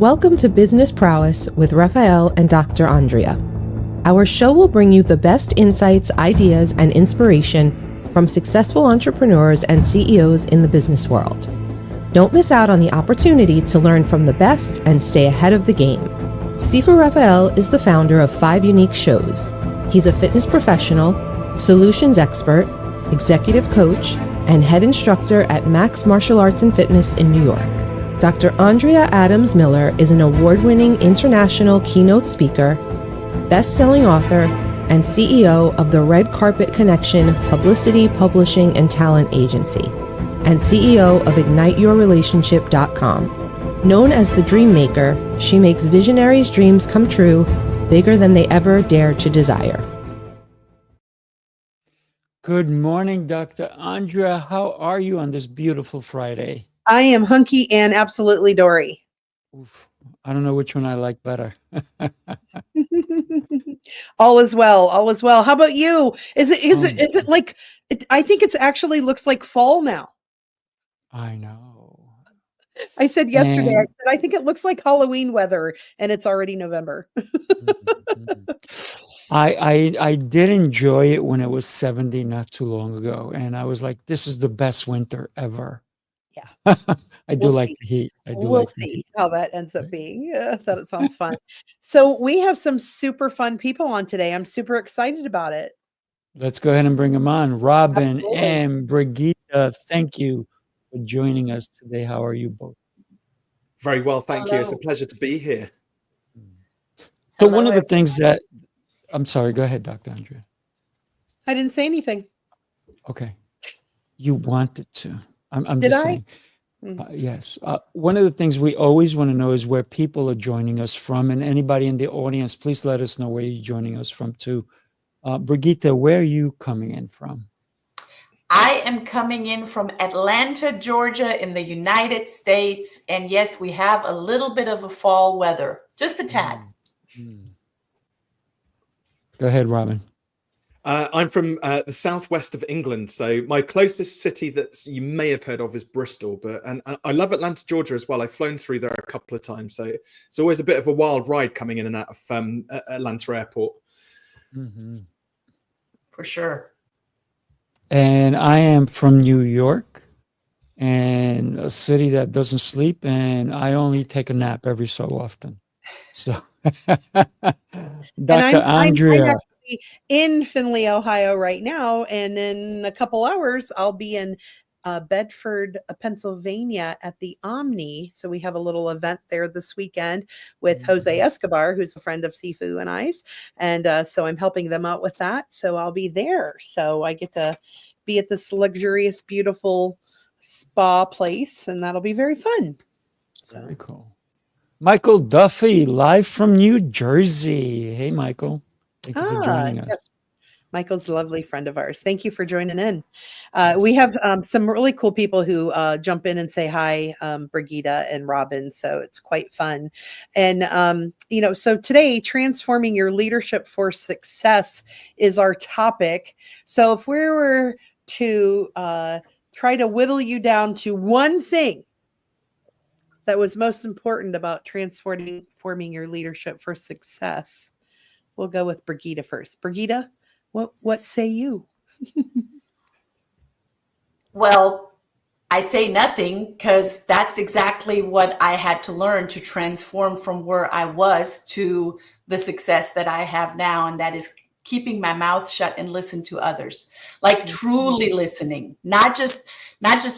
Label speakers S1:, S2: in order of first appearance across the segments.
S1: Welcome to Business Prowess with Rafael and Dr. Andrea. Our show will bring you the best insights, ideas, and inspiration from successful entrepreneurs and CEOs in the business world. Don't miss out on the opportunity to learn from the best and stay ahead of the game. Sifu Rafael is the founder of 5 unique shows. He's a fitness professional, solutions expert, executive coach, and head instructor at Max Martial Arts and Fitness in New York. Dr. Andrea Adams-Miller is an award-winning international keynote speaker, best-selling author, and CEO of the Red Carpet Connection Publicity, Publishing, and Talent Agency, and CEO of IgniteYourRelationship.com. Known as the Dream Maker, she makes visionaries' dreams come true, bigger than they ever dare to desire.
S2: Good morning, Dr. Andrea. How are you on this beautiful Friday?
S3: I am hunky and absolutely Dory.
S2: Oof, I don't know which one I like better.
S3: All is well. All is well. How about you? Is it like, I think it's actually looks like fall now.
S2: I know.
S3: I said yesterday, I think it looks like Halloween weather and it's already November.
S2: I did enjoy it when it was 70 not too long ago. And I was like, this is the best winter ever.
S3: Yeah.
S2: I do like the heat.
S3: We'll see how that ends up being. Yeah, that sounds fun. So we have some super fun people on today. I'm super excited about it.
S2: Let's go ahead and bring them on. Robin
S3: Absolutely.
S2: and Brigitte, thank you for joining us today. How are you both?
S4: Very well, thank
S3: Hello.
S4: you. It's a pleasure to be here.
S2: So one of the things that, I'm sorry, go ahead, Dr. Andrea.
S3: I didn't say anything.
S2: Okay. You wanted to. I'm
S3: Did
S2: just
S3: I?
S2: saying. Yes. One of the things we always want to know is where people are joining us from. And anybody in the audience, please let us know where you're joining us from too. Brigitte, where are you coming in from?
S5: I am coming in from Atlanta, Georgia in the United States. And yes, we have a little bit of a fall weather, just a tad.
S2: Go ahead, Robin.
S4: I'm from the southwest of England, so my closest city that you may have heard of is Bristol. And I love Atlanta, Georgia as well. I've flown through there a couple of times, so it's always a bit of a wild ride coming in and out of Atlanta Airport.
S2: Mm-hmm.
S5: For sure.
S2: And I am from New York, and a city that doesn't sleep, and I only take a nap every so often. So, Dr. Andrea.
S3: I'm actually in Findlay, Ohio right now, and in a couple hours I'll be in Bedford, Pennsylvania at the Omni. So we have a little event there this weekend with Jose Escobar, who's a friend of Sifu and I's, and so I'm helping them out with that. So I'll be there. So I get to be at this luxurious, beautiful spa place, and that'll be very fun. So.
S2: Very cool. Michael Duffy, live from New Jersey. Hey, Michael. Thank you for joining us.
S3: Yes. Michael's a lovely friend of ours. Thank you for joining in. We have some really cool people who jump in and say hi, Brigitte and Robin. So it's quite fun. And, so today, transforming your leadership for success is our topic. So if we were to try to whittle you down to one thing that was most important about transforming your leadership for success, we'll go with Brigitte first. Brigitte, what say you?
S5: Well, I say nothing because that's exactly what I had to learn to transform from where I was to the success that I have now. And that is keeping my mouth shut and listen to others, like truly listening, not just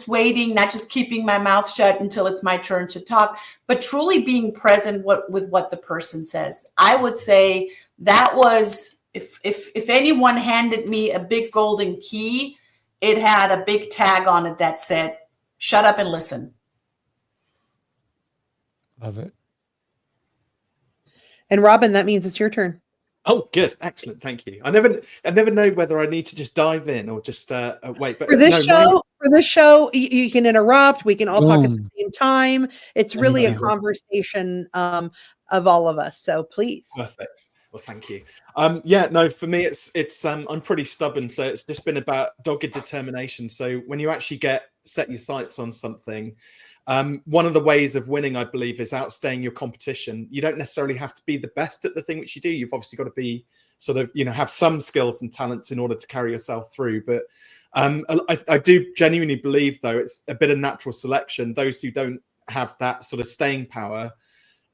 S5: waiting, not just keeping my mouth shut until it's my turn to talk, but truly being present with what the person says. I would say that was, if anyone handed me a big golden key, it had a big tag on it that said, shut up and listen.
S2: Love it.
S3: And Robin, that means it's your turn.
S4: Oh, good. Excellent. Thank you. I never know whether I need to just dive in or just wait. But
S3: For this show, you can interrupt. We can all talk at the same time. It's really a conversation of all of us. So please.
S4: Perfect. Well, thank you. For me, it's I'm pretty stubborn. So it's just been about dogged determination. So when you actually set your sights on something, One of the ways of winning, I believe, is outstaying your competition. You don't necessarily have to be the best at the thing which you do. You've obviously got to be sort of, have some skills and talents in order to carry yourself through. But I do genuinely believe, though, it's a bit of natural selection. Those who don't have that sort of staying power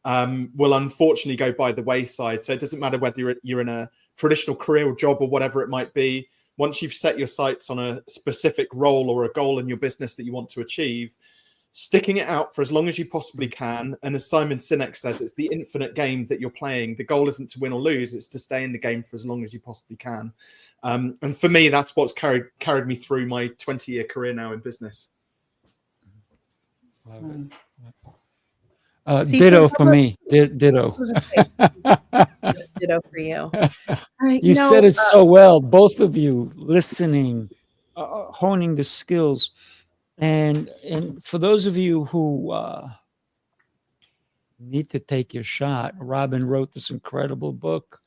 S4: will unfortunately go by the wayside. So it doesn't matter whether you're in a traditional career or job or whatever it might be. Once you've set your sights on a specific role or a goal in your business that you want to achieve, sticking it out for as long as you possibly can. And as Simon Sinek says, it's the infinite game that you're playing. The goal isn't to win or lose, it's to stay in the game for as long as you possibly can. And for me, that's what's carried me through my 20-year career now in business.
S2: Ditto for me. Ditto.
S3: Ditto for you.
S2: You said it so well, both of you, listening, honing the skills. And for those of you who need to take your shot, Robin wrote this incredible book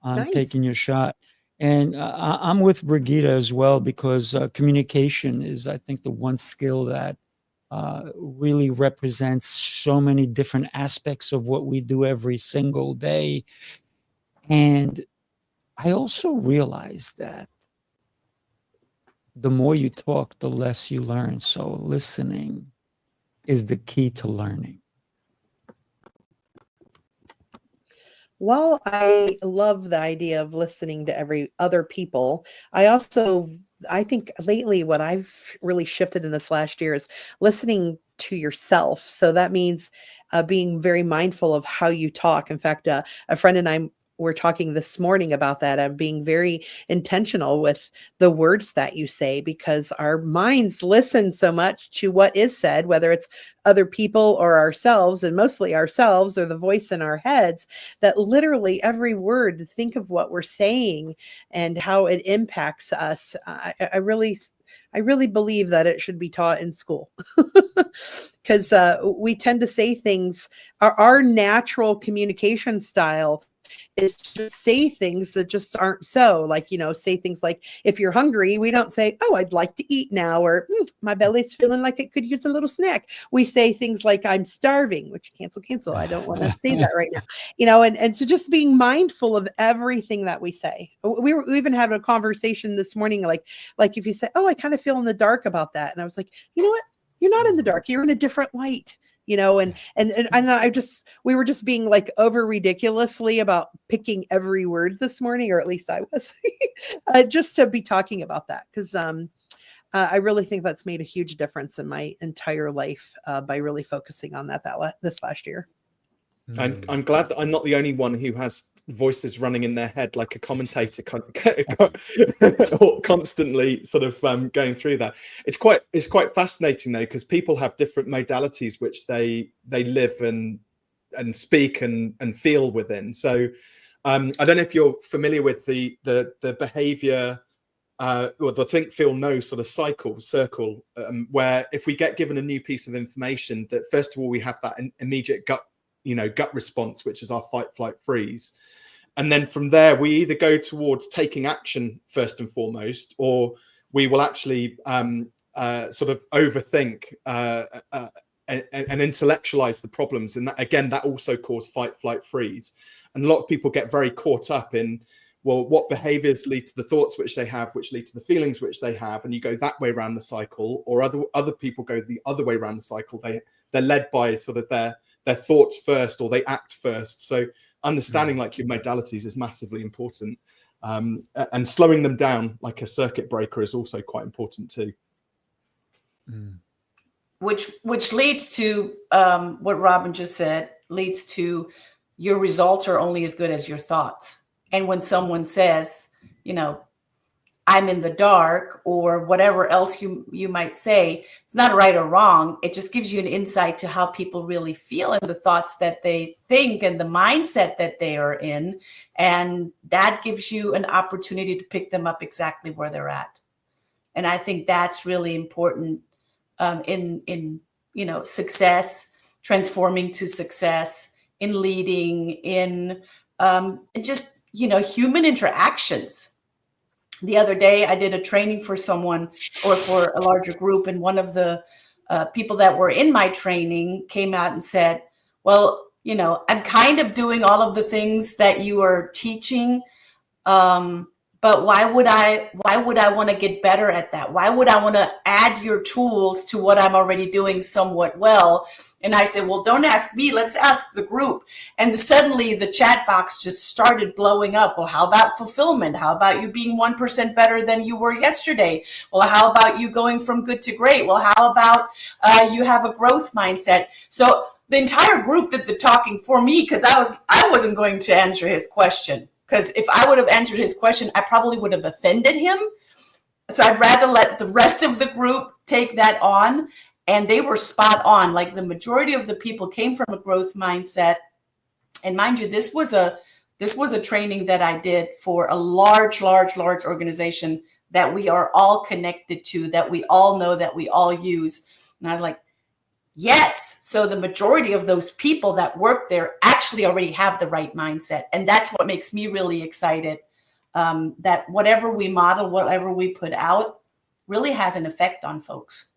S2: on taking your shot. And I'm with Brigitte as well, because communication is, I think, the one skill that really represents so many different aspects of what we do every single day. And I also realized that the more you talk, the less you learn. So listening is the key to learning.
S3: Well, I love the idea of listening to other people. I think lately what I've really shifted in this last year is listening to yourself. So that means being very mindful of how you talk. In fact, a friend and I were talking this morning about that, of being very intentional with the words that you say, because our minds listen so much to what is said, whether it's other people or ourselves, and mostly ourselves or the voice in our heads, that literally every word, think of what we're saying and how it impacts us. I really believe that it should be taught in school, because we tend to say things, our natural communication style is to say things that just aren't so. Like, say things like, if you're hungry, we don't say, oh, I'd like to eat now, or my belly's feeling like it could use a little snack. We say things like, I'm starving, which cancel. I don't want to say that right now. And so just being mindful of everything that we say. We even had a conversation this morning, like if you say, oh, I kind of feel in the dark about that. And I was like, you know what? You're not in the dark. You're in a different light. And we were just being like over ridiculously about picking every word this morning, or at least I was, just to be talking about that. Because I really think that's made a huge difference in my entire life by really focusing on that this last year.
S4: I'm glad that I'm not the only one who has voices running in their head like a commentator constantly sort of going through that. It's quite fascinating though, because people have different modalities which they live and speak and feel within. So I don't know if you're familiar with the behavior or the think, feel, know sort of circle, where if we get given a new piece of information, that first of all we have that immediate gut response, which is our fight, flight, freeze. And then from there, we either go towards taking action first and foremost, or we will actually sort of overthink and intellectualize the problems. And that also causes fight, flight, freeze. And a lot of people get very caught up in, well, what behaviors lead to the thoughts which they have, which lead to the feelings which they have, and you go that way around the cycle, or other people go the other way around the cycle. They're led by sort of their thoughts first, or they act first. So understanding like your modalities is massively important, and slowing them down like a circuit breaker is also quite important too.
S5: Which leads to what Robin just said, leads to your results are only as good as your thoughts. And when someone says, I'm in the dark, or whatever else you might say, it's not right or wrong. It just gives you an insight to how people really feel and the thoughts that they think and the mindset that they are in. And that gives you an opportunity to pick them up exactly where they're at. And I think that's really important in success, transforming to success, in leading, in just, human interactions. The other day, I did a training for someone or for a larger group, and one of the people that were in my training came out and said, well, you know, I'm kind of doing all of the things that you are teaching. But why would I want to get better at that? Why would I want to add your tools to what I'm already doing somewhat well? And I said, well, don't ask me, let's ask the group. And suddenly the chat box just started blowing up. Well, how about fulfillment? How about you being 1% better than you were yesterday? Well, how about you going from good to great? Well, how about you have a growth mindset? So the entire group did the talking for me, because I wasn't going to answer his question. Because if I would have answered his question, I probably would have offended him. So I'd rather let the rest of the group take that on. And they were spot on. Like, the majority of the people came from a growth mindset. And mind you, this was a training that I did for a large organization that we are all connected to, that we all know, that we all use. And I was like, yes. So the majority of those people that work there actually already have the right mindset. And that's what makes me really excited, that whatever we model, whatever we put out really has an effect on folks.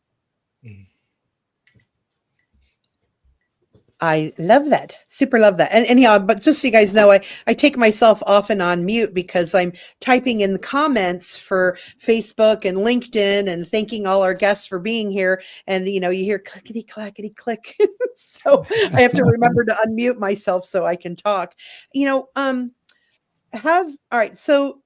S3: I love that. Super love that. And anyhow, but just so you guys know, I take myself often on mute because I'm typing in the comments for Facebook and LinkedIn and thanking all our guests for being here. And, you know, you hear clickety, clackety, click. So I have to remember to unmute myself so I can talk. You know, all right. So,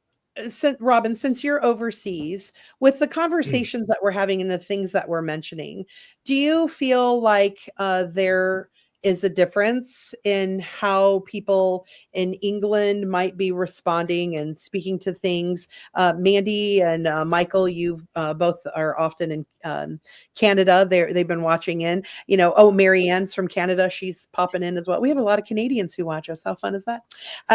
S3: Robin, since you're overseas, with the conversations that we're having and the things that we're mentioning, do you feel like there is a difference in how people in England might be responding and speaking to things? Mandy and Michael, you both are often in Canada. They've been watching in. You know, oh, Marianne's from Canada. She's popping in as well. We have a lot of Canadians who watch us. How fun is that?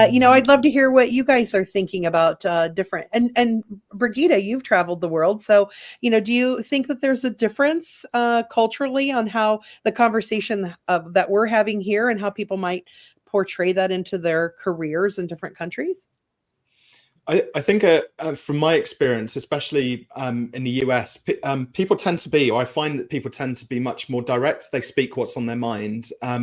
S3: You know, I'd love to hear what you guys are thinking about different. And Brigitte, you've traveled the world. So, you know, do you think that there's a difference culturally on how the conversation that we're having here and how people might portray that into their careers in different countries?
S4: I think from my experience, especially in the US, people tend to be, or I find that people tend to be much more direct. They speak what's on their mind. A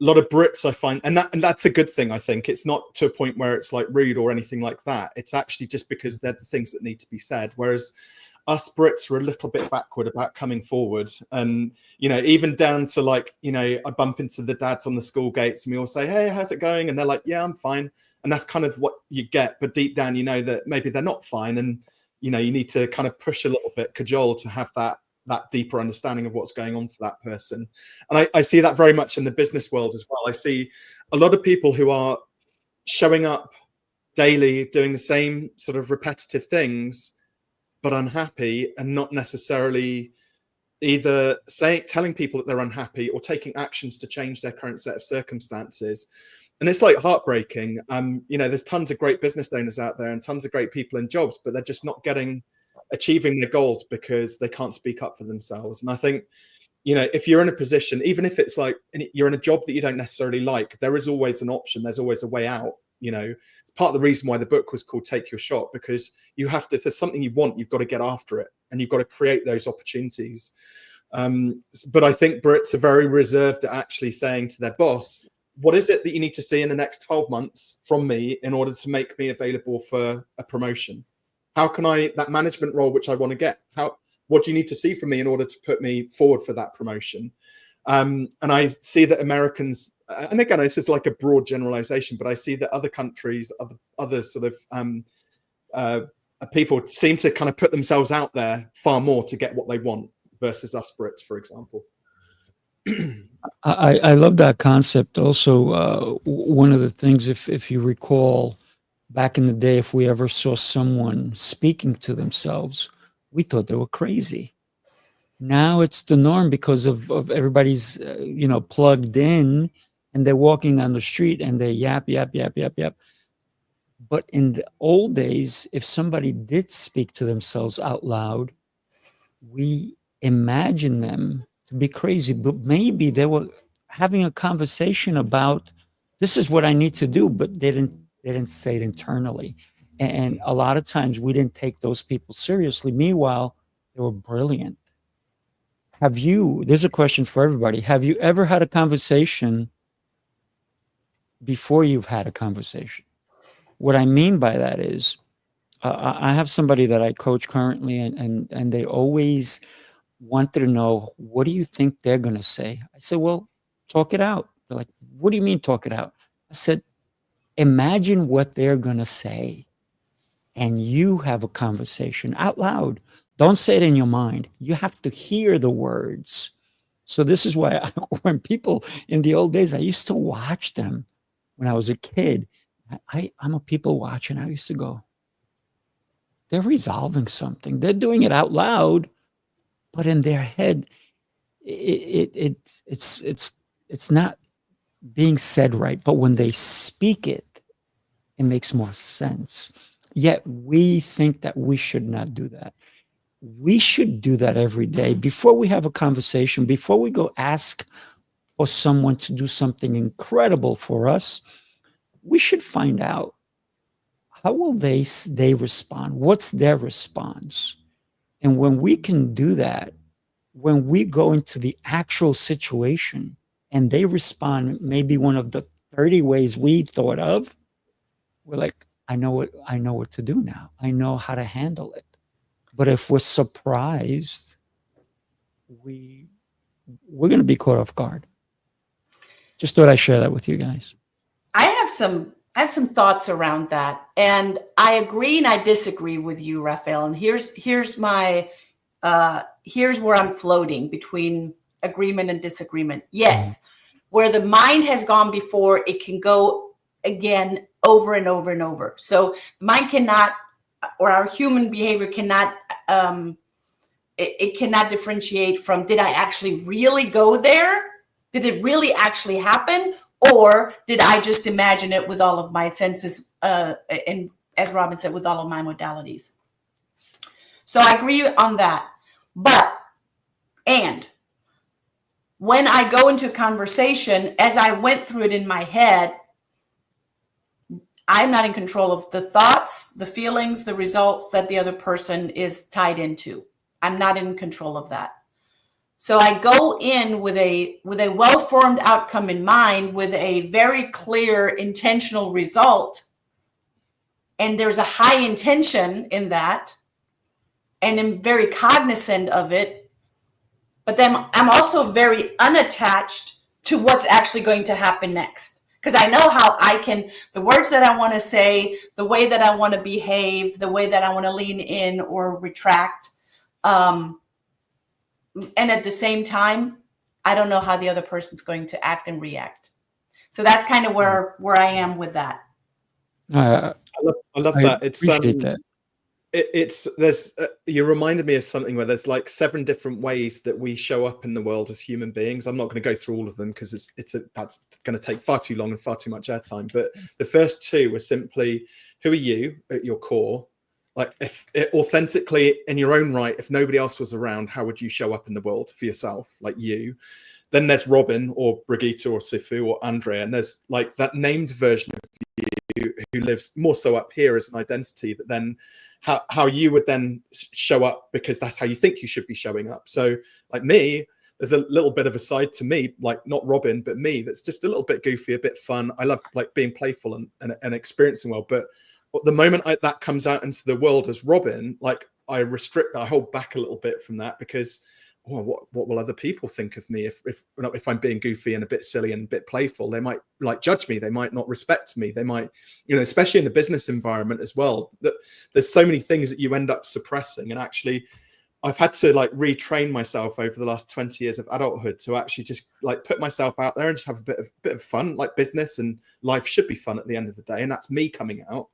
S4: lot of Brits, I find, and that's a good thing, I think. It's not to a point where it's like rude or anything like that. It's actually just because they're the things that need to be said. Whereas us Brits are a little bit backward about coming forward. And, you know, even down to like, you know, I bump into the dads on the school gates and we all say, hey, how's it going? And they're like, yeah, I'm fine. And that's kind of what you get. But deep down, you know that maybe they're not fine. And, you know, you need to kind of push a little bit, cajole, to have that deeper understanding of what's going on for that person. And I see that very much in the business world as well. I see a lot of people who are showing up daily, doing the same sort of repetitive things, but unhappy, and not necessarily either telling people that they're unhappy or taking actions to change their current set of circumstances. And it's like heartbreaking. You know, there's tons of great business owners out there and tons of great people in jobs, but they're just not achieving their goals because they can't speak up for themselves. And I think, you know, if you're in a position, even if it's like you're in a job that you don't necessarily like, there is always an option. There's always a way out. You know, it's part of the reason why the book was called Take Your Shot, because you have to, if there's something you want, you've got to get after it and you've got to create those opportunities. But I think Brits are very reserved at actually saying to their boss, what is it that you need to see in the next 12 months from me in order to make me available for a promotion? How can that management role, which I want to get, what do you need to see from me in order to put me forward for that promotion? And I see that Americans, and again, this is like a broad generalization, but I see that other countries, other sort of people seem to kind of put themselves out there far more to get what they want versus us Brits, for example.
S2: I love that concept. Also, one of the things, if you recall, back in the day, if we ever saw someone speaking to themselves, we thought they were crazy. Now it's the norm because of everybody's, you know, plugged in, and they're walking down the street and they yap. But in the old days, if somebody did speak to themselves out loud, we imagine them to be crazy, but maybe they were having a conversation about, this is what I need to do, but they didn't say it internally. And a lot of times we didn't take those people seriously. Meanwhile, they were brilliant. there's a question for everybody. Have you ever had a conversation before you've had a conversation? What I mean by that is, I have somebody that I coach currently, and they always wanted to know, what do you think they're going to say? I said, well, talk it out. They're like, what do you mean talk it out? I said, imagine what they're going to say, and you have a conversation out loud. Don't say it in your mind. You have to hear the words. So this is why when people in the old days, I used to watch them when I was a kid. I'm a people watcher, and I used to go, they're resolving something. They're doing it out loud, but in their head, it's not being said right. But when they speak it, it makes more sense. Yet we think that we should not do that. We should do that every day. Before we have a conversation, before we go ask for someone to do something incredible for us, we should find out, how will they respond? What's their response? And when we can do that, when we go into the actual situation and they respond maybe one of the 30 ways we thought of, we're like, I know what to do now. I know how to handle it. But if we're surprised, we're going to be caught off guard. Just thought I'd share that with you guys. I have some thoughts around that, and I agree and I disagree with you, Rafael. And here's my here's where I'm floating between agreement and disagreement. Yes, where the mind has gone before, it can go again over and over and over. So the mind cannot, or our human behavior cannot, it cannot differentiate from, did I actually really go there? Did it really actually happen? Or did I just imagine it with all of my senses, and as Robin said, with all of my modalities? So I agree on that. But, and when I go into a conversation, as I went through it in my head, I'm not in control of the thoughts, the feelings, the results that the other person is tied into. I'm not in control of that. So I go in with a well-formed outcome in mind, with a very clear intentional result. And there's a high intention in that. And I'm very cognizant of it. But then I'm also very unattached to what's actually going to happen next. Because I know how I can, the words that I want to say, the way that I want to behave, the way that I want to lean in or retract. And at the same time, I don't know how the other person's going to act and react. So that's kind of where I am with that.
S4: I love that. It's
S2: appreciate that.
S4: There's you reminded me of something where there's like 7 different ways that we show up in the world as human beings. I'm not going to go through all of them because that's going to take far too long and far too much airtime. But the first 2 were simply, who are you at your core? Like, if authentically in your own right, if nobody else was around, how would you show up in the world for yourself, like you? Then there's Robin or Brigitte or Sifu or Andrea, and there's like that named version of you who lives more so up here as an identity, that then how you would then show up because that's how you think you should be showing up. So like me, there's a little bit of a side to me, like not Robin, but me, that's just a little bit goofy, a bit fun. I love like being playful and experiencing well. But the moment that comes out into the world as Robin, like I hold back a little bit from that because what will other people think of me if I'm being goofy and a bit silly and a bit playful? They might like judge me. They might not respect me. They might, especially in the business environment as well, that there's so many things that you end up suppressing. And actually, I've had to like retrain myself over the last 20 years of adulthood to actually just like put myself out there and just have a bit of fun. Like business and life should be fun at the end of the day. And that's me coming out.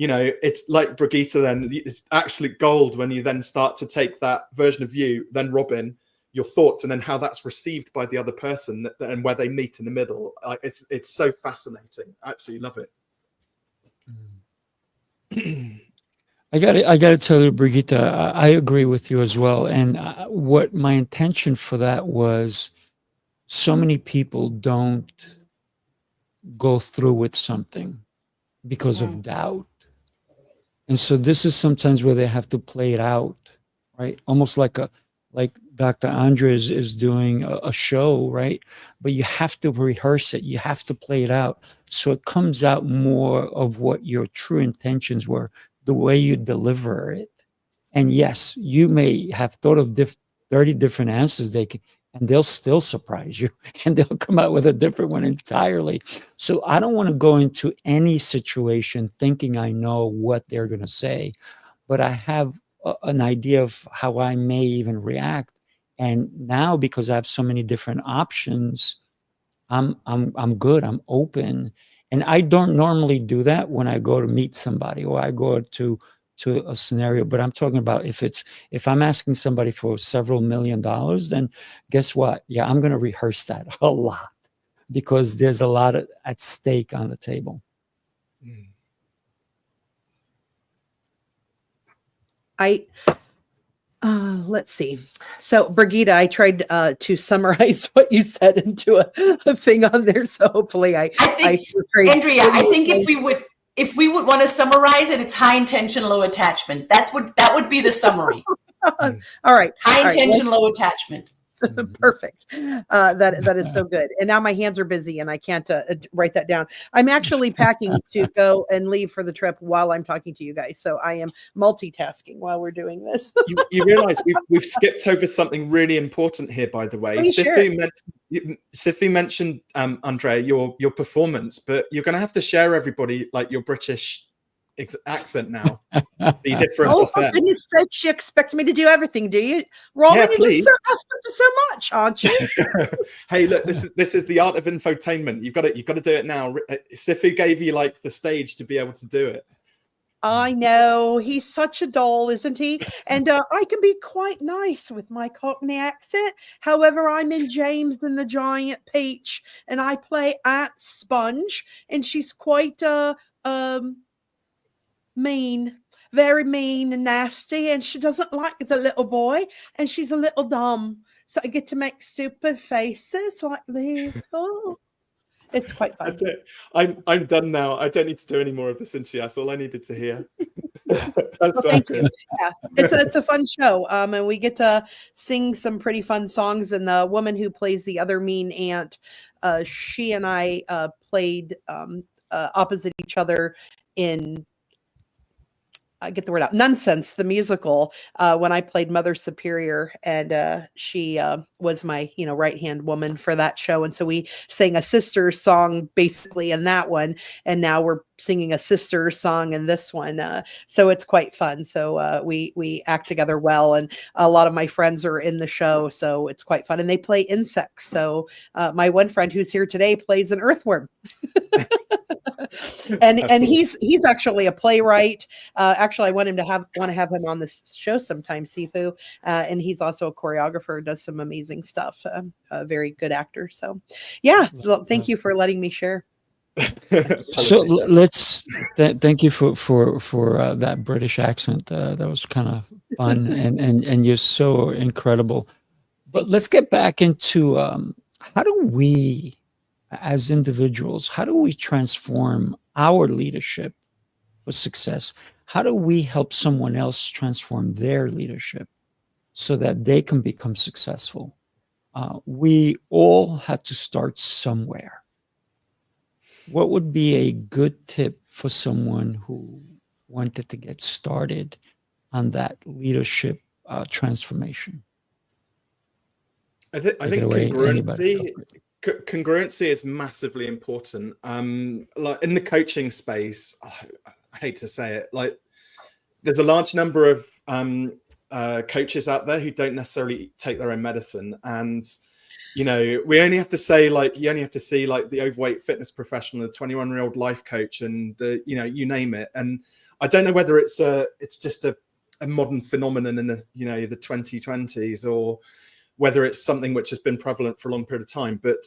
S4: It's like Brigitte, then it's actually gold when you then start to take that version of you, then Robin, your thoughts, and then how that's received by the other person and where they meet in the middle. It's so fascinating. I absolutely love it.
S2: I got to tell you, Brigitte, I agree with you as well. And what my intention for that was, so many people don't go through with something because of doubt. And so this is sometimes where they have to play it out, right? Almost like the Dr. Andrea is doing a show, right? But you have to rehearse it. You have to play it out. So it comes out more of what your true intentions were, the way you deliver it. And yes, you may have thought of 30 different answers and they'll still surprise you and they'll come out with a different one entirely. So I don't want to go into any situation thinking I know what they're going to say, but I have an idea of how I may even react. And now, because I have so many different options, I'm good. I'm open. And I don't normally do that when I go to meet somebody or I go to a scenario, but I'm talking about if I'm asking somebody for several $1 million, then guess what? Yeah, I'm going to rehearse that a lot because there's a lot at stake on the table.
S3: Let's see. So, Brigitte, I tried to summarize what you said into a thing on there. So hopefully
S5: I think Andrea, I think if we would want to summarize it, it's high intention, low attachment. That would be the summary.
S3: All right.
S5: High intention, low attachment.
S3: Perfect. That is so good. And now my hands are busy and I can't write that down. I'm actually packing to go and leave for the trip while I'm talking to you guys. So I am multitasking while we're doing this.
S4: you realize we've skipped over something really important here, by the way. Sifu mentioned, Andrea, your performance, but you're going to have to share everybody like your British accent now that you did for us off air.
S3: For goodness sake, you expect me to do everything, do you? Robin,
S4: Yeah,
S3: you're just asking for so much, aren't you?
S4: Hey, look, this is the art of infotainment. You've got to do it now. Sifu gave you like the stage to be able to do it.
S3: I know, he's such a doll, isn't he? And I can be quite nice with my Cockney accent. However, I'm in James and the Giant Peach, and I play Aunt Sponge, and she's quite mean, very mean and nasty, and she doesn't like the little boy, and she's a little dumb. So I get to make stupid faces like these. Oh, it's quite fun.
S4: That's it. I'm done now. I don't need to do any more of this interview. That's all I needed to hear.
S3: Thank you. Yeah, it's a fun show, and we get to sing some pretty fun songs. And the woman who plays the other mean aunt, she and I played opposite each other in, I get the word out, Nonsense, the musical, when I played Mother Superior, and she was my, right-hand woman for that show. And so we sang a sister song basically in that one. And now we're singing a sister song in this one. So it's quite fun. So we act together well. And a lot of my friends are in the show. So it's quite fun. And they play insects. So my one friend who's here today plays an earthworm. and he's actually a playwright. Actually, I want to have him on this show sometime, Sifu. And he's also a choreographer, does some amazing stuff. A very good actor. So, yeah. Thank you for letting me share.
S2: So thank you for that British accent. That was kind of fun, and you're so incredible. But let's get back into how do we, as individuals, how do we transform our leadership for success? How do we help someone else transform their leadership so that they can become successful? We all had to start somewhere. What would be a good tip for someone who wanted to get started on that leadership transformation?
S4: I think congruency is massively important. Like in the coaching space, I hate to say it, like there's a large number of coaches out there who don't necessarily take their own medicine. And we only have to say, like, you only have to see like the overweight fitness professional, the 21-year-old life coach, and the, you name it. And I don't know whether it's just a modern phenomenon in the, the 2020s, or whether it's something which has been prevalent for a long period of time. But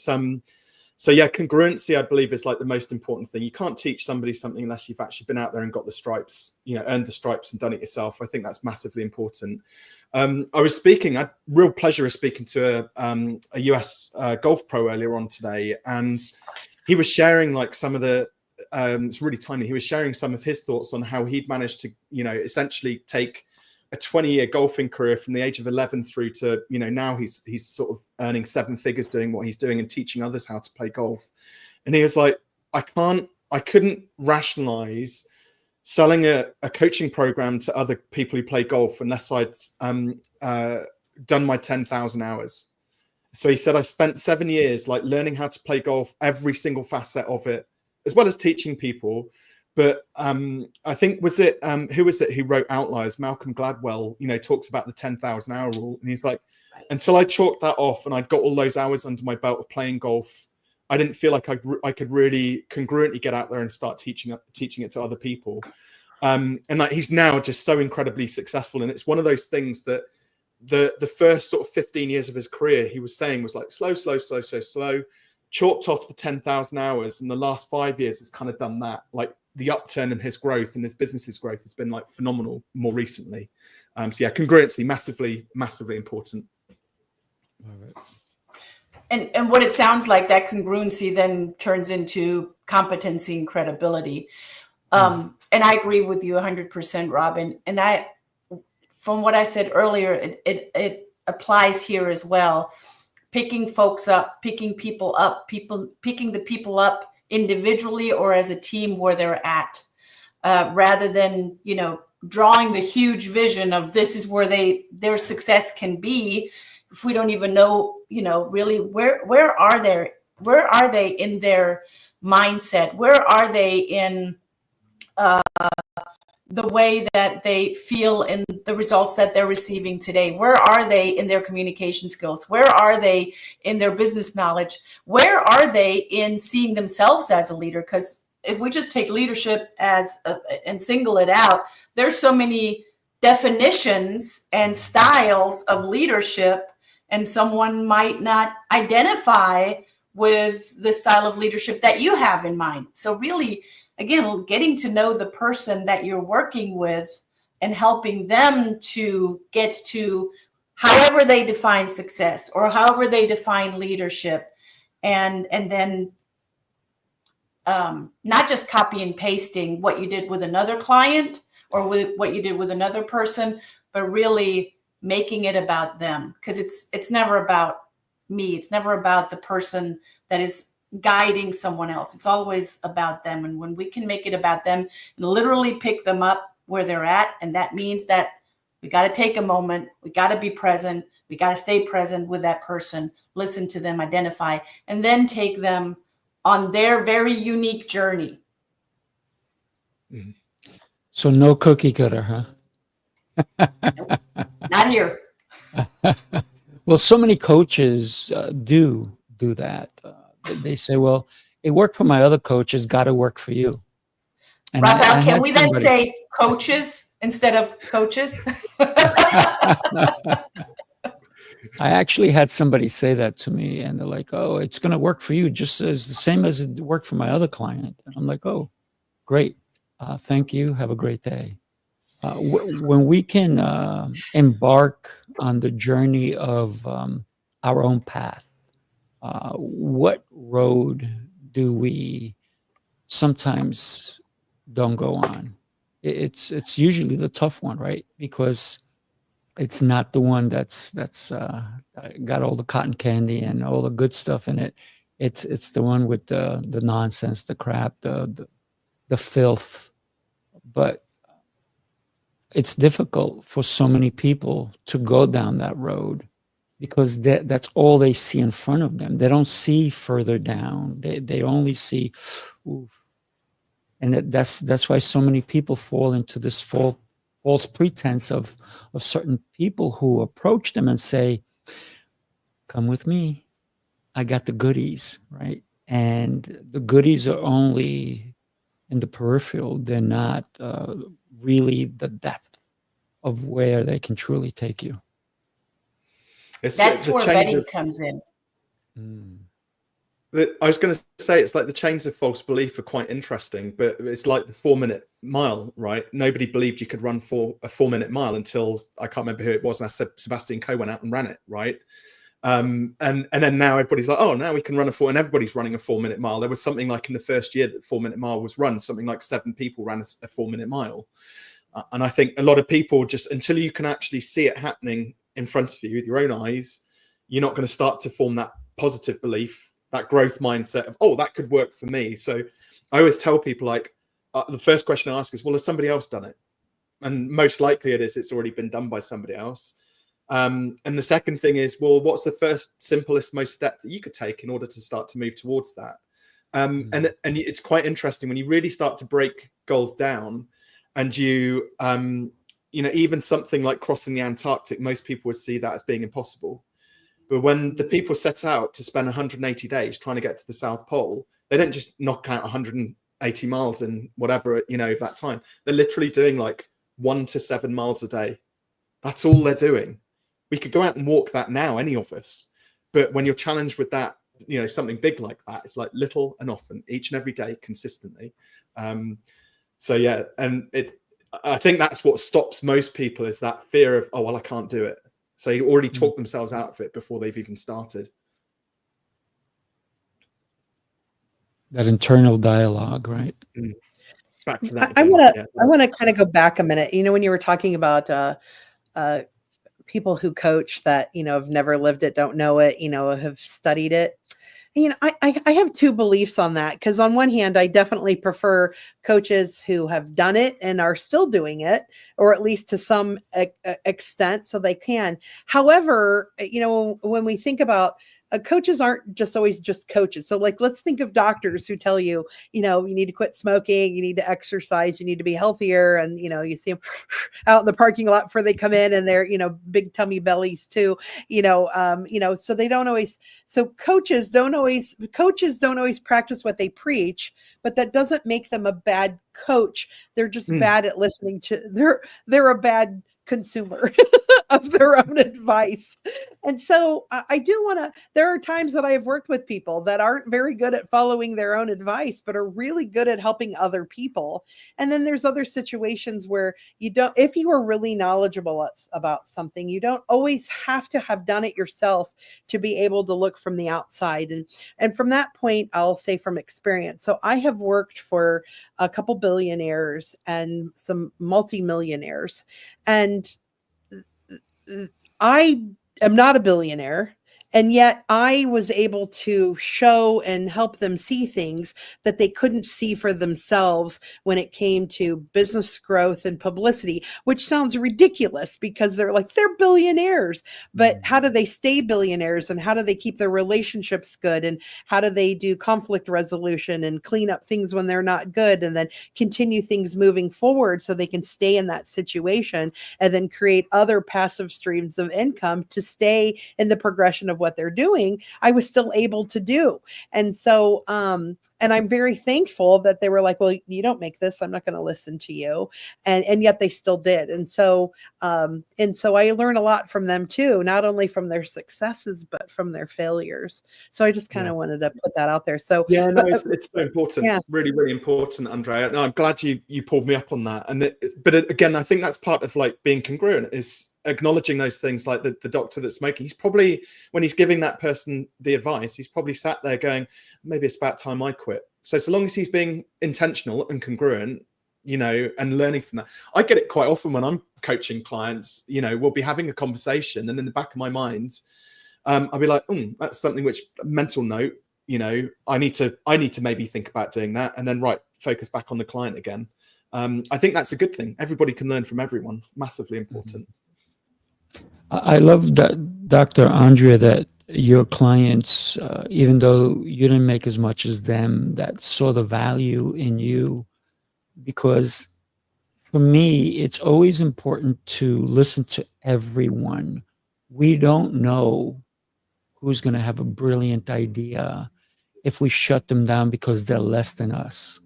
S4: so yeah, congruency, I believe, is like the most important thing. You can't teach somebody something unless you've actually been out there and got the stripes, earned the stripes and done it yourself. I think that's massively important. I had real pleasure of speaking to a US golf pro earlier on today, and he was sharing like some of the, it's really tiny. He was sharing some of his thoughts on how he'd managed to, essentially take a 20-year golfing career from the age of 11 through to, you know, now he's sort of earning 7 figures doing what he's doing and teaching others how to play golf. And he was like, I couldn't rationalize selling a coaching program to other people who play golf unless I'd done my 10,000 hours. So he said, I spent 7 years like learning how to play golf, every single facet of it, as well as teaching people. But I think, was it, who was it who wrote Outliers? Malcolm Gladwell, you know, talks about the 10,000 hour rule. And he's like, until I chalked that off and I'd got all those hours under my belt of playing golf, I didn't feel like I could really congruently get out there and start teaching it to other people. And like, he's now just so incredibly successful. And it's one of those things that the first sort of 15 years of his career, he was saying was like slow, chalked off the 10,000 hours. And the last 5 years has kind of done that. Like the upturn in his growth and his business's growth has been like phenomenal more recently. So yeah, congruency, massively important.
S2: All right.
S5: And what it sounds like, that congruency then turns into competency and credibility. And I agree with you 100%, Robin. And from what I said earlier, it applies here as well. Picking folks up, picking people up, picking the people up individually or as a team where they're at, rather than, you know, drawing the huge vision of this is where their success can be. If we don't even know, you know, really where are they in their mindset? Where are they in the way that they feel in the results that they're receiving today? Where are they in their communication skills? Where are they in their business knowledge? Where are they in seeing themselves as a leader? Because if we just take leadership and single it out, there's so many definitions and styles of leadership, and someone might not identify with the style of leadership that you have in mind. So really, again, getting to know the person that you're working with and helping them to get to however they define success or however they define leadership, and then not just copy and pasting what you did with another client or with what you did with another person, but really making it about them. Because it's never about me. It's never about the person that is guiding someone else. It's always about them. And when we can make it about them and literally pick them up where they're at, and that means that we got to take a moment, we got to be present, we got to stay present with that person, listen to them, identify, and then take them on their very unique journey.
S2: So no cookie cutter, huh?
S5: Not here.
S2: Well, so many coaches do that. They say, well, it worked for my other coaches, got to work for you. And
S5: Rafael, can we then say coaches instead of coaches?
S2: I actually had somebody say that to me, and they're like, oh, it's going to work for you just as the same as it worked for my other client. And I'm like, oh, great. Thank you. Have a great day. When we can embark on the journey of our own path, what road do we sometimes don't go on? It's usually the tough one, right? Because it's not the one that's got all the cotton candy and all the good stuff in it. It's the one with the nonsense, the crap, the filth. But it's difficult for so many people to go down that road because that's all they see in front of them. They don't see further down. They only see, oof. And that's why so many people fall into this false pretense of certain people who approach them and say, come with me. I got the goodies, right? And the goodies are only in the peripheral. They're not really the depth of where they can truly take you.
S5: That's where vetting comes in.
S4: I was going to say, it's like the chains of false belief are quite interesting, but it's like the 4-minute mile, right? Nobody believed you could run for a 4-minute mile until, I can't remember who it was, and I said Sebastian Coe went out and ran it, right? And then now everybody's like, oh, now we can run and everybody's running a 4-minute mile. There was something like in the first year that the 4-minute mile was run, something like 7 people ran a 4-minute mile. And I think a lot of people, just until you can actually see it happening in front of you with your own eyes, you're not going to start to form that positive belief, that growth mindset of, oh, that could work for me. So I always tell people, like, the first question I ask is, well, has somebody else done it? And most likely it's already been done by somebody else. And the second thing is, well, what's the first, simplest, most step that you could take in order to start to move towards that? And it's quite interesting when you really start to break goals down, and you know, even something like crossing the Antarctic, most people would see that as being impossible. But when the people set out to spend 180 days trying to get to the South Pole, they don't just knock out 180 miles in whatever, you know, that time. They're literally doing like 1 to 7 miles a day. That's all they're doing. We could go out and walk that now, any of us. But when you're challenged with that, you know, something big like that, it's like little and often, each and every day, consistently. So yeah, and I think that's what stops most people, is that fear of, oh, well, I can't do it. So they already talk themselves out of it before they've even started.
S2: That internal dialogue, right?
S4: Back to that.
S3: I want to kind of go back a minute. You know, when you were talking about people who coach that, you know, have never lived it, don't know it, you know, have studied it. You know, I have two beliefs on that, because on one hand, I definitely prefer coaches who have done it and are still doing it, or at least to some extent, so they can. However, you know, when we think about coaches aren't just always just coaches. So like, let's think of doctors who tell you, you know, you need to quit smoking, you need to exercise, you need to be healthier. And, you know, you see them out in the parking lot before they come in, and they're, you know, big tummy bellies too, you know, so they don't always, so coaches don't always practice what they preach, but that doesn't make them a bad coach. They're just bad at listening to, they're a bad consumer of their own advice. And so I do want to, there are times that I have worked with people that aren't very good at following their own advice, but are really good at helping other people. And then there's other situations where you don't, if you are really knowledgeable about something, you don't always have to have done it yourself to be able to look from the outside. And from that point, I'll say from experience. So I have worked for a couple billionaires and some multimillionaires, and I am not a billionaire. And yet I was able to show and help them see things that they couldn't see for themselves when it came to business growth and publicity, which sounds ridiculous because they're billionaires. But how do they stay billionaires, and how do they keep their relationships good? And how do they do conflict resolution and clean up things when they're not good, and then continue things moving forward so they can stay in that situation and then create other passive streams of income to stay in the progression of what they're doing? I was still able to do. And so, and I'm very thankful that they were like, well, you don't make this, I'm not going to listen to you. And yet they still did. And so I learn a lot from them too, not only from their successes, but from their failures. So I just kind of wanted to put that out there. So
S4: yeah, no, it's so important. Yeah. Really, really important, Andrea. No, I'm glad you pulled me up on that. But again, I think that's part of like being congruent, is acknowledging those things. Like the doctor that's smoking, he's probably, when he's giving that person the advice, he's probably sat there going, maybe it's about time I quit. So long as he's being intentional and congruent, you know, and learning from that. I get it quite often when I'm coaching clients, you know, we'll be having a conversation, and in the back of my mind, I'll be like, that's something which, mental note, you know, I need to maybe think about doing that, and then focus back on the client again. I think that's a good thing. Everybody can learn from everyone. Massively important.
S2: I love that, Dr. Andrea, that your clients, even though you didn't make as much as them, that saw the value in you. Because for me, it's always important to listen to everyone. We don't know who's going to have a brilliant idea if we shut them down because they're less than us.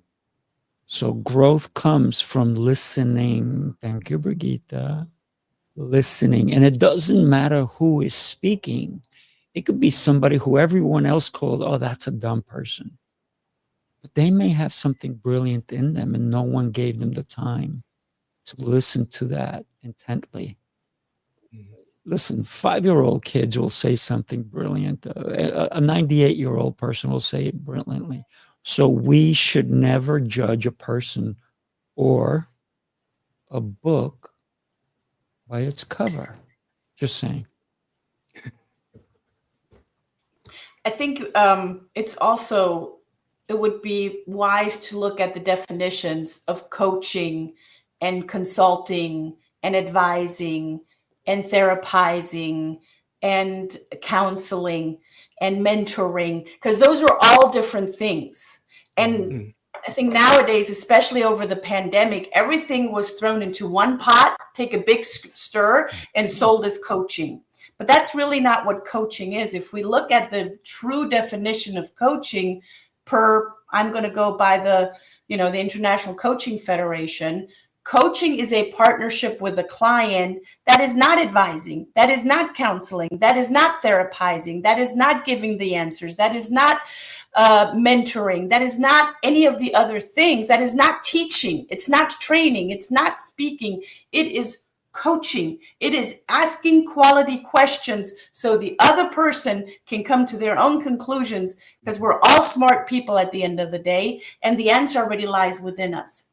S2: So growth comes from listening. Thank you, Brigitte. Listening. And it doesn't matter who is speaking. It could be somebody who everyone else called, oh, that's a dumb person. But they may have something brilliant in them, and no one gave them the time to listen to that intently. Listen, 5-year-old kids will say something brilliant. A 98-year-old person will say it brilliantly. So we should never judge a person or a book by its cover. Just saying.
S5: I think it would be wise to look at the definitions of coaching and consulting and advising and therapizing and counseling and mentoring, because those are all different things. And I think nowadays, especially over the pandemic, everything was thrown into one pot, take a big stir, and sold as coaching. But that's really not what coaching is. If we look at the true definition of coaching I'm going to go by the International Coaching Federation, coaching is a partnership with a client that is not advising, that is not counseling, that is not therapizing, that is not giving the answers, that is not mentoring, that is not any of the other things, that is not teaching, it's not training, it's not speaking, it is coaching. It is asking quality questions so the other person can come to their own conclusions, because we're all smart people at the end of the day, and the answer already lies within us.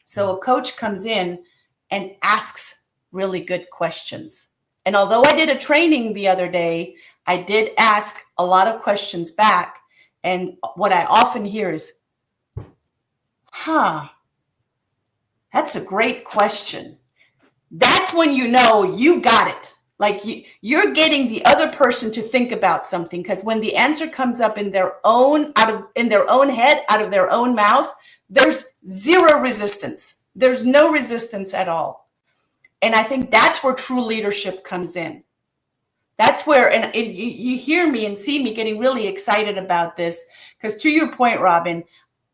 S5: So a coach comes in and asks really good questions. And although I did a training the other day, I did ask a lot of questions back. And what I often hear is, that's a great question. That's when you know you got it. Like you're getting the other person to think about something, because when the answer comes up in their own head, out of their own mouth, there's zero resistance. There's no resistance at all. And I think that's where true leadership comes in. That's where, you hear me and see me getting really excited about this, because to your point, Robin,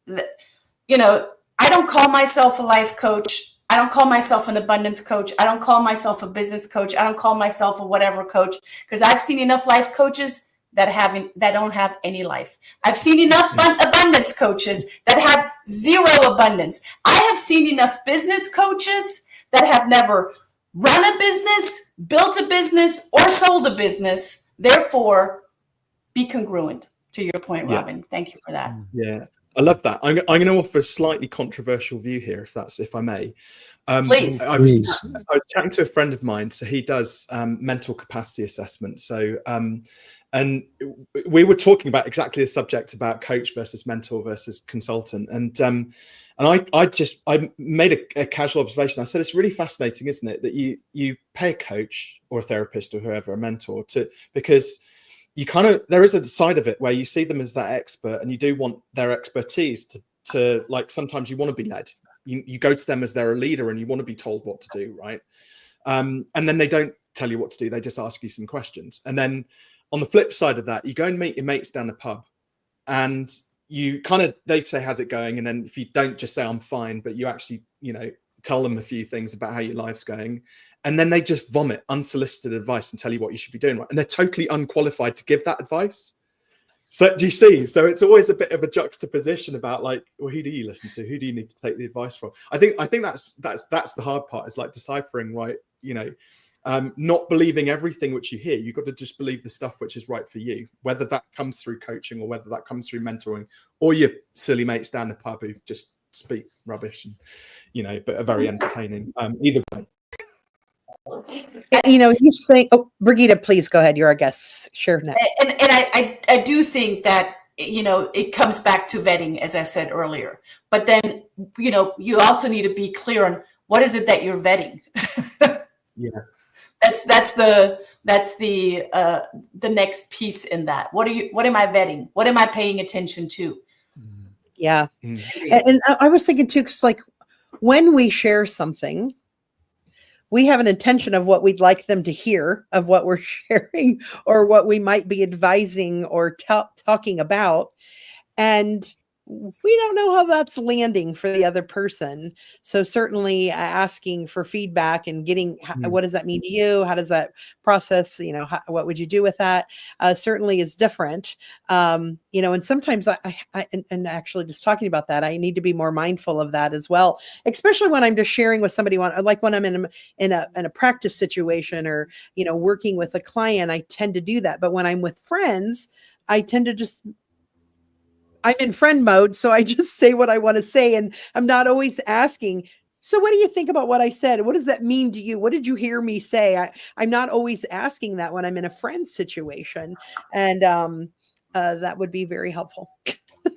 S5: I don't call myself a life coach. I don't call myself an abundance coach. I don't call myself a business coach. I don't call myself a whatever coach, because I've seen enough life coaches that don't have any life. I've seen enough abundance coaches that have zero abundance. I have seen enough business coaches that have never run a business, built a business, or sold a business. Therefore, be congruent, to your point, Robin. Thank you for that.
S4: Yeah. I love that. I'm going to offer a slightly controversial view here, if I may.
S5: Please.
S4: I was chatting to a friend of mine, so he does mental capacity assessment. So, and we were talking about exactly the subject about coach versus mentor versus consultant. And I made a casual observation. I said, it's really fascinating, isn't it, that you pay a coach or a therapist or whoever, a mentor, because there is a side of it where you see them as that expert, and you do want their expertise to like, sometimes you want to be led. You go to them as they're a leader and you want to be told what to do, right? And then they don't tell you what to do. They just ask you some questions. And then on the flip side of that, you go and meet your mates down the pub, and they say, how's it going? And then if you don't just say, I'm fine, but you actually, tell them a few things about how your life's going. And then they just vomit unsolicited advice and tell you what you should be doing. Right? And they're totally unqualified to give that advice. So do you see? So it's always a bit of a juxtaposition about like, well, who do you listen to? Who do you need to take the advice from? I think that's the hard part, is like deciphering, right? Not believing everything which you hear. You've got to just believe the stuff which is right for you, whether that comes through coaching or whether that comes through mentoring, or your silly mates down the pub who just speak rubbish and, but are very entertaining. Either way.
S3: You say, Brigitte, please go ahead. You're our guest. Sure. Next.
S5: And I do think that, it comes back to vetting, as I said earlier. But then, you also need to be clear on what is it that you're vetting.
S4: Yeah.
S5: That's the next piece in that. What am I vetting? What am I paying attention to?
S3: Yeah. And I was thinking too, because like when we share something, we have an intention of what we'd like them to hear, of what we're sharing, or what we might be advising or talking about. And we don't know how that's landing for the other person. So certainly asking for feedback and getting, what does that mean to you? How does that process? What would you do with that? Certainly is different. And sometimes and actually just talking about that, I need to be more mindful of that as well, especially when I'm just sharing with somebody, like when I'm in a practice situation or, working with a client, I tend to do that. But when I'm with friends, I tend to I'm in friend mode, so I just say what I want to say, and I'm not always asking, So what do you think about what I said? What does that mean to you? What did you hear me say? I'm not always asking that when I'm in a friend situation. And that would be very helpful.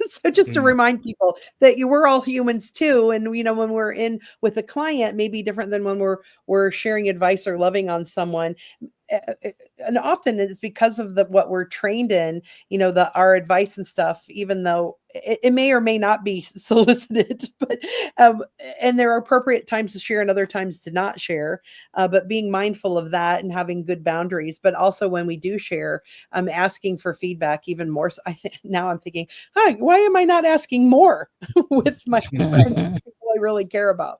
S3: So just to remind people that we're all humans too. And, you know, when we're in with a client, maybe different than when we're sharing advice or loving on someone. And often it's because of what we're trained in, you know, our advice and stuff, even though it may or may not be solicited, but and there are appropriate times to share and other times to not share, but being mindful of that and having good boundaries. But also when we do share, I'm asking for feedback even more. So I think now I'm thinking, hi, why am I not asking more with my friends, people I really care about?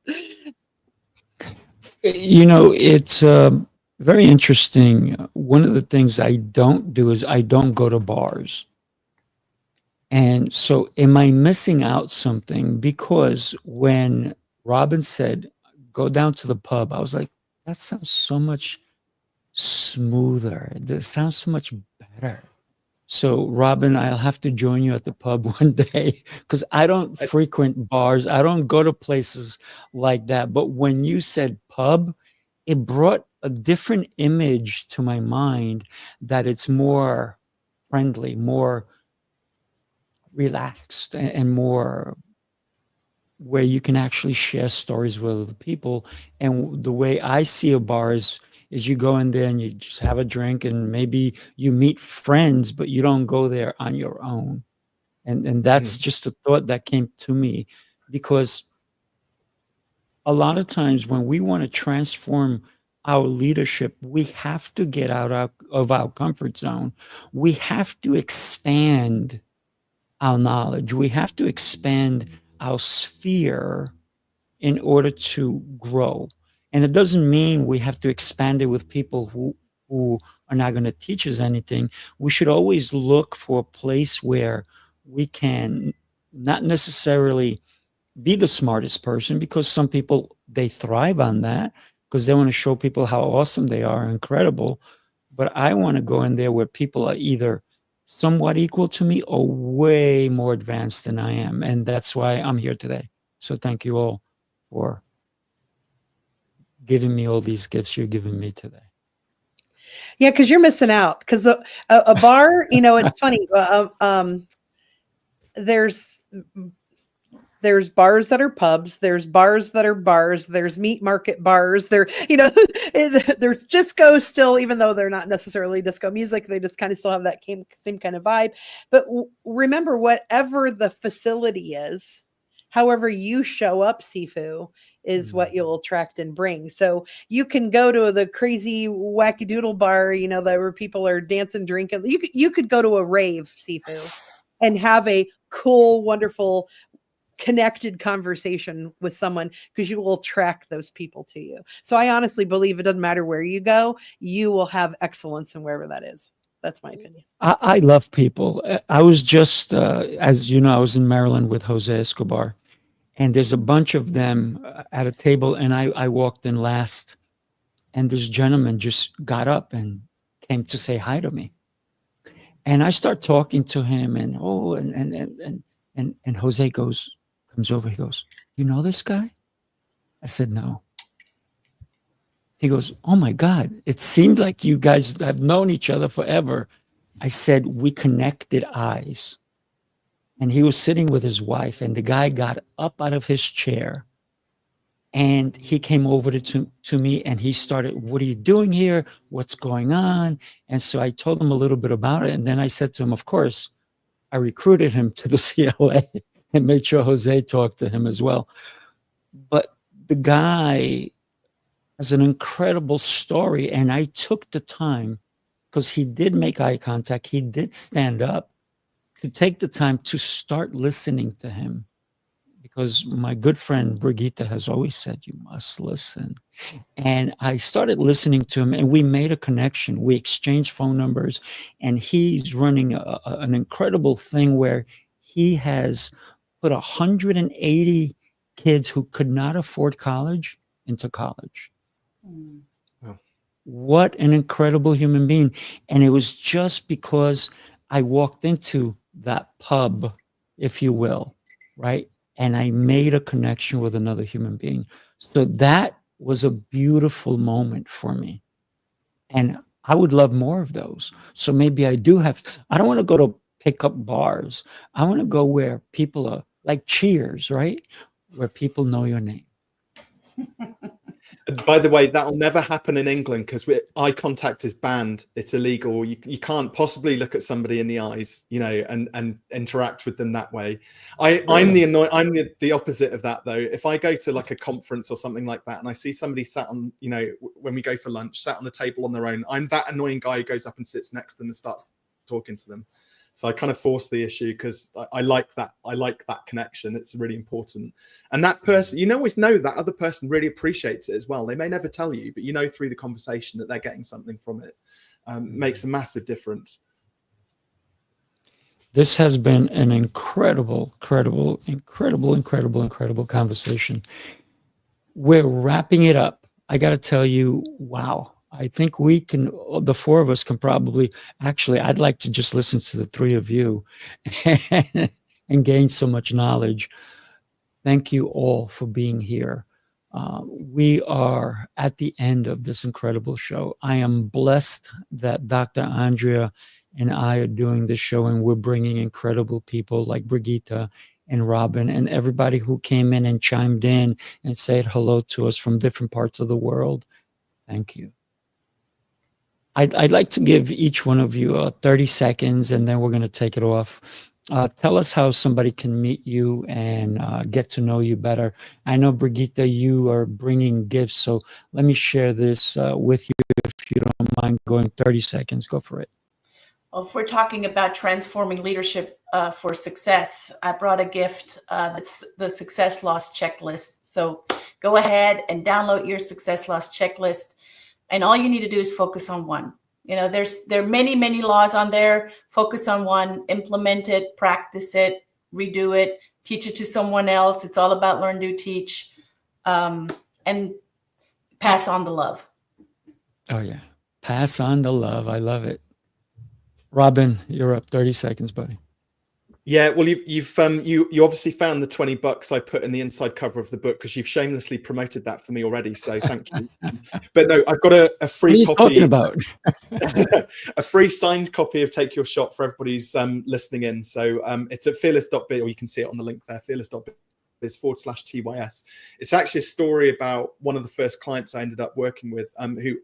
S2: You know, it's very interesting. One of the things I don't do is I don't go to bars. And so am I missing out something? Because when Robin said, go down to the pub, I was like, that sounds so much smoother. It sounds so much better. So Robin, I'll have to join you at the pub one day because I don't frequent bars. I don't go to places like that. But when you said pub, it brought a different image to my mind, that it's more friendly, more relaxed, and more where you can actually share stories with other people. And the way I see a bar is you go in there and you just have a drink and maybe you meet friends, but you don't go there on your own. And that's just a thought that came to me, because a lot of times when we want to transform our leadership, we have to get out of our comfort zone. We have to expand our knowledge. We have to expand our sphere in order to grow. And it doesn't mean we have to expand it with people who are not going to teach us anything. We should always look for a place where we can not necessarily be the smartest person, because some people, they thrive on that because they want to show people how awesome they are, incredible. But I want to go in there where people are either somewhat equal to me or way more advanced than I am. And that's why I'm here today. So thank you all for giving me all these gifts you're giving me today.
S3: Yeah, because you're missing out. Because a bar, you know, it's funny. There's bars that are pubs. There's bars that are bars. There's meat market bars. There, you know, there's disco still, even though they're not necessarily disco music. They just kind of still have that same kind of vibe. But remember, whatever the facility is, however you show up, Sifu, is what you'll attract and bring. So you can go to the crazy wackadoodle bar, you know, where people are dancing, drinking. You could go to a rave, Sifu, and have a cool, wonderful, connected conversation with someone, because you will attract those people to you. So I honestly believe it doesn't matter where you go, you will have excellence in wherever that is. That's my opinion.
S2: I love people. I was just, as you know, I was in Maryland with Jose Escobar, and there's a bunch of them at a table, and I walked in last, and this gentleman just got up and came to say hi to me. And I start talking to him, and Jose comes over, he goes, "You know this guy?" I said, "No." He goes, "Oh my God, it seemed like you guys have known each other forever." I said, "We connected eyes." And he was sitting with his wife, and the guy got up out of his chair and he came over to me, and he started, "What are you doing here? What's going on?" And so I told him a little bit about it. And then I said to him, of course, I recruited him to the CLA and made sure Jose talked to him as well. But the guy has an incredible story. And I took the time, because he did make eye contact. He did stand up, to take the time to start listening to him. Because my good friend Brigitte has always said, you must listen. And I started listening to him, and we made a connection. We exchanged phone numbers, and he's running an incredible thing where he has put 180 kids who could not afford college into college.
S4: Wow.
S2: What an incredible human being. And it was just because I walked into that pub, if you will, right? and I made a connection with another human being. So that was a beautiful moment for me. And I would love more of those. So maybe I don't want to go to pick up bars. I want to go where people are like Cheers, right? Where people know your name.
S4: By the way, that will never happen in England because eye contact is banned. It's illegal. You can't possibly look at somebody in the eyes, and interact with them that way. I'm the opposite of that, though. If I go to like a conference or something like that and I see somebody sat on, when we go for lunch, sat on the table on their own, I'm that annoying guy who goes up and sits next to them and starts talking to them. So I kind of force the issue because I like that. I like that connection. It's really important. And that person, you always know that other person really appreciates it as well. They may never tell you, but through the conversation that they're getting something from it. Makes a massive difference.
S2: This has been an incredible conversation. We're wrapping it up. I got to tell you, wow. I think the four of us can probably, actually, I'd like to just listen to the three of you and gain so much knowledge. Thank you all for being here. We are at the end of this incredible show. I am blessed that Dr. Andrea and I are doing this show, and we're bringing incredible people like Brigitte and Robin and everybody who came in and chimed in and said hello to us from different parts of the world. Thank you. I'd like to give each one of you 30 seconds, and then we're going to take it off. Tell us how somebody can meet you and get to know you better. I know, Brigitte, you are bringing gifts, so let me share this with you. If you don't mind going 30 seconds, go for it.
S5: Well, if we're talking about transforming leadership for success, I brought a gift that's the Success Loss Checklist. So go ahead and download your Success Loss Checklist. And all you need to do is focus on one. There are many laws on there. Focus on one, implement it, practice it, redo it, teach it to someone else. It's all about learn, do, teach, and pass on the love.
S2: Oh, yeah. Pass on the love. I love it. Robin, you're up. 30 seconds, buddy.
S4: Yeah, well, you obviously found the $20 I put in the inside cover of the book because you've shamelessly promoted that for me already. So thank you. But no, I've got a free copy.
S2: What are you talking about?
S4: A free signed copy of Take Your Shot for everybody who's listening in. So it's at fearless.biz, or you can see it on the link there, fearless.biz/TYS. It's actually a story about one of the first clients I ended up working with, who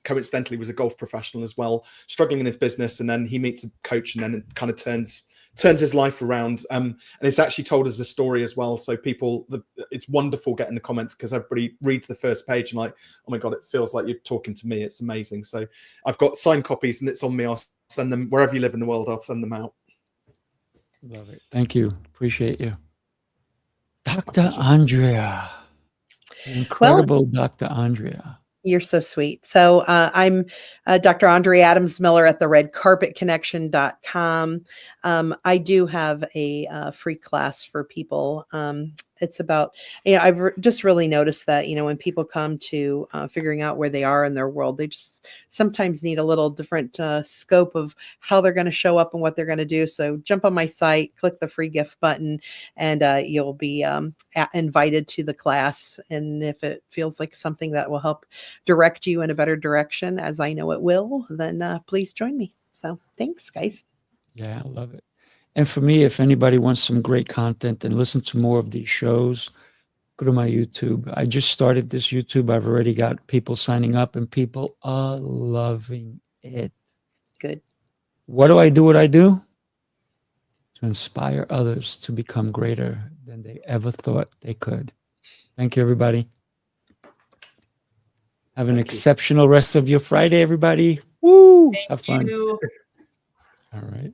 S4: coincidentally was a golf professional as well, struggling in his business, and then he meets a coach, and then it kind of turns his life around. And it's actually told as a story as well. So it's wonderful getting the comments because everybody reads the first page and like, oh my God, it feels like you're talking to me. It's amazing. So I've got signed copies and it's on me. I'll send them wherever you live in the world. I'll send them out.
S2: Love it. Thank you. Appreciate you. Dr. Andrea. Incredible, Dr. Andrea.
S3: You're so sweet. So I'm Dr. Andrea Adams-Miller at theredcarpetconnection.com. I do have a free class for people. It's about, I've just really noticed that, when people come to figuring out where they are in their world, they just sometimes need a little different scope of how they're going to show up and what they're going to do. So jump on my site, click the free gift button, and you'll be invited to the class. And if it feels like something that will help direct you in a better direction, as I know it will, then please join me. So thanks, guys.
S2: Yeah, I love it. And for me, if anybody wants some great content and listen to more of these shows, go to my YouTube. I just started this YouTube. I've already got people signing up and people are loving it.
S3: Good.
S2: What do I do? What I do? To inspire others to become greater than they ever thought they could. Thank you, everybody. Have an exceptional rest of your Friday, everybody. Woo! Have fun.
S5: Thank you.
S2: All right.